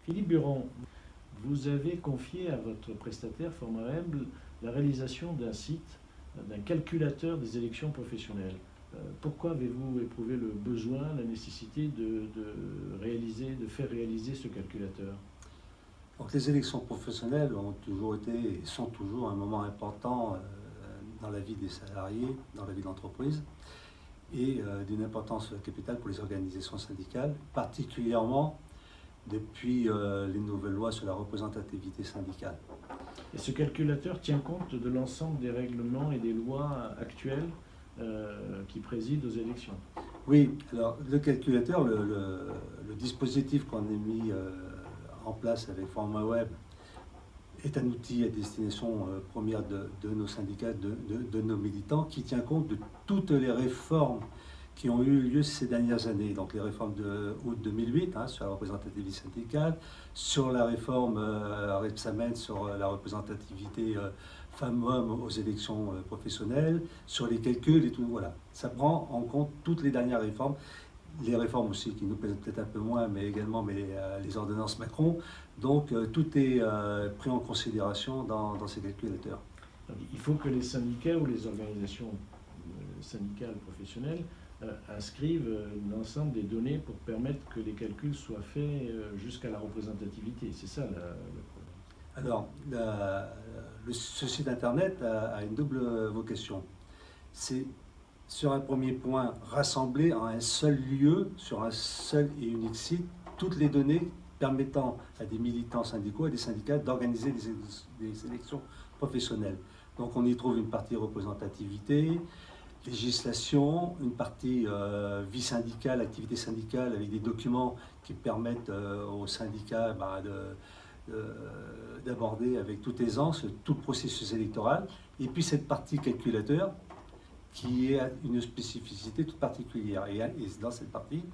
Philippe Buron, vous avez confié à votre prestataire FormaWeb la réalisation d'un site, d'un calculateur des élections professionnelles. Pourquoi avez-vous éprouvé le besoin, la nécessité de faire réaliser ce calculateur? Donc, les élections professionnelles ont toujours été et sont toujours un moment important dans la vie des salariés, dans la vie de l'entreprise, et d'une importance capitale pour les organisations syndicales, particulièrement depuis les nouvelles lois sur la représentativité syndicale. Et ce calculateur tient compte de l'ensemble des règlements et des lois actuelles qui président aux élections? Oui, alors le calculateur, le dispositif qu'on a mis en place avec FormaWeb est un outil à destination première de nos syndicats, de nos militants, qui tient compte de toutes les réformes qui ont eu lieu ces dernières années. Donc les réformes de août 2008 sur la représentativité syndicale, sur la réforme Rebsamen sur la représentativité femmes-hommes aux élections professionnelles, sur les calculs et tout. Voilà, ça prend en compte toutes les dernières réformes. Les réformes aussi qui nous plaisent peut-être un peu moins, mais également les ordonnances Macron. Donc tout est pris en considération dans ces calculateurs. Donc, il faut que les syndicats ou les organisations syndicales professionnelles inscrivent l'ensemble des données pour permettre que les calculs soient faits jusqu'à la représentativité. C'est ça le problème. Alors, ce site internet a une double vocation. C'est, sur un premier point, rassembler en un seul lieu, sur un seul et unique site, toutes les données permettant à des militants syndicaux, à des syndicats d'organiser des élections professionnelles. Donc on y trouve une partie représentativité, législation, une partie vie syndicale, activité syndicale, avec des documents qui permettent aux syndicats d'aborder avec toute aisance tout le processus électoral. Et puis cette partie calculateur, qui a une spécificité toute particulière. Et dans cette partie,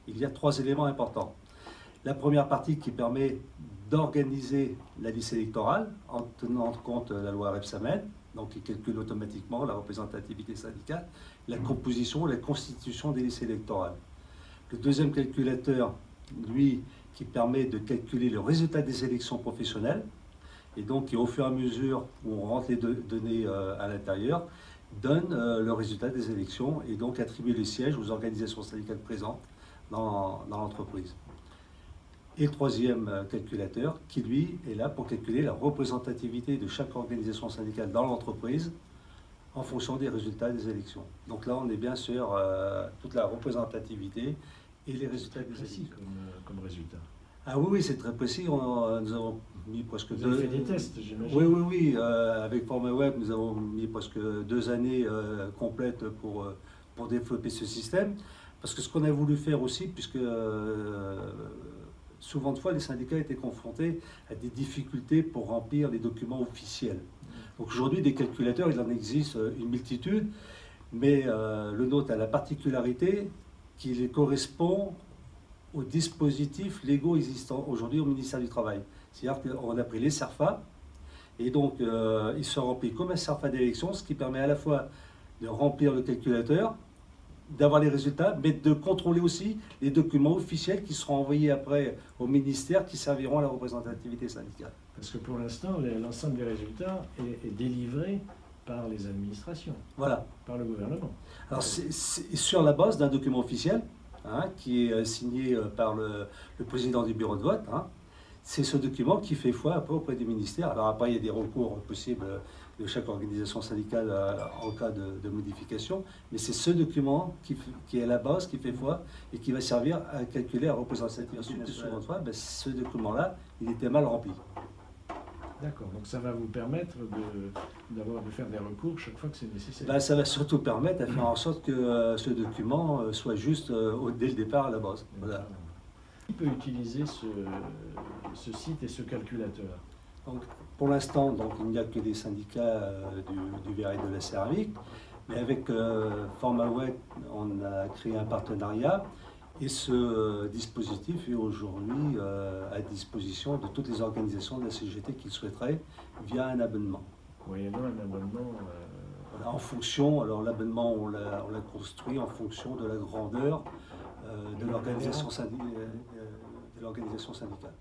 il y a 3 éléments importants. La première partie qui permet d'organiser la liste électorale en tenant compte de la loi Rebsamen, donc qui calcule automatiquement la représentativité syndicale, la composition, la constitution des listes électorales. Le deuxième calculateur, lui, qui permet de calculer le résultat des élections professionnelles, et donc au fur et à mesure où on rentre les données à l'intérieur, donne le résultat des élections et donc attribue les sièges aux organisations syndicales présentes dans l'entreprise. Et le troisième calculateur qui, lui, est là pour calculer la représentativité de chaque organisation syndicale dans l'entreprise en fonction des résultats des élections. Donc là, on est bien sur toute la représentativité et les résultats des élections. Comme résultat. Ah oui, c'est très précis. Nous avons mis presque Vous avez fait des tests, j'imagine. Oui. Avec FormaWeb, nous avons mis presque 2 années complètes pour développer ce système. Parce que ce qu'on a voulu faire aussi, puisque souvent de fois, les syndicats étaient confrontés à des difficultés pour remplir les documents officiels. Donc aujourd'hui, des calculateurs, il en existe une multitude, mais le nôtre a la particularité qu'il correspond aux dispositifs légaux existants aujourd'hui au ministère du Travail. C'est-à-dire qu'on a pris les CERFA, et donc ils sont remplis comme un CERFA d'élection, ce qui permet à la fois de remplir le calculateur, d'avoir les résultats, mais de contrôler aussi les documents officiels qui seront envoyés après au ministère qui serviront à la représentativité syndicale. Parce que pour l'instant, l'ensemble des résultats est délivré par les administrations, voilà, par le gouvernement. Alors c'est sur la base d'un document officiel, qui est signé par le président du bureau de vote. C'est ce document qui fait foi après auprès des ministères. Alors après, il y a des recours possibles de chaque organisation syndicale en cas de modification, mais c'est ce document qui est à la base, qui fait foi et qui va servir à calculer la représentativité nationale. Ce document-là, il était mal rempli. D'accord, donc ça va vous permettre de faire des recours chaque fois que c'est nécessaire. Ça va surtout permettre de faire en sorte que ce document soit juste dès le départ à la base. Voilà. Qui peut utiliser ce site et ce calculateur? Donc, pour l'instant, il n'y a que des syndicats du verre et de la céramique, mais avec FormaWeb, on a créé un partenariat. Et ce dispositif est aujourd'hui à disposition de toutes les organisations de la CGT qui le souhaiteraient via un abonnement. Moyennant un abonnement voilà, en fonction, alors l'abonnement on l'a construit en fonction de la grandeur de l'organisation syndicale.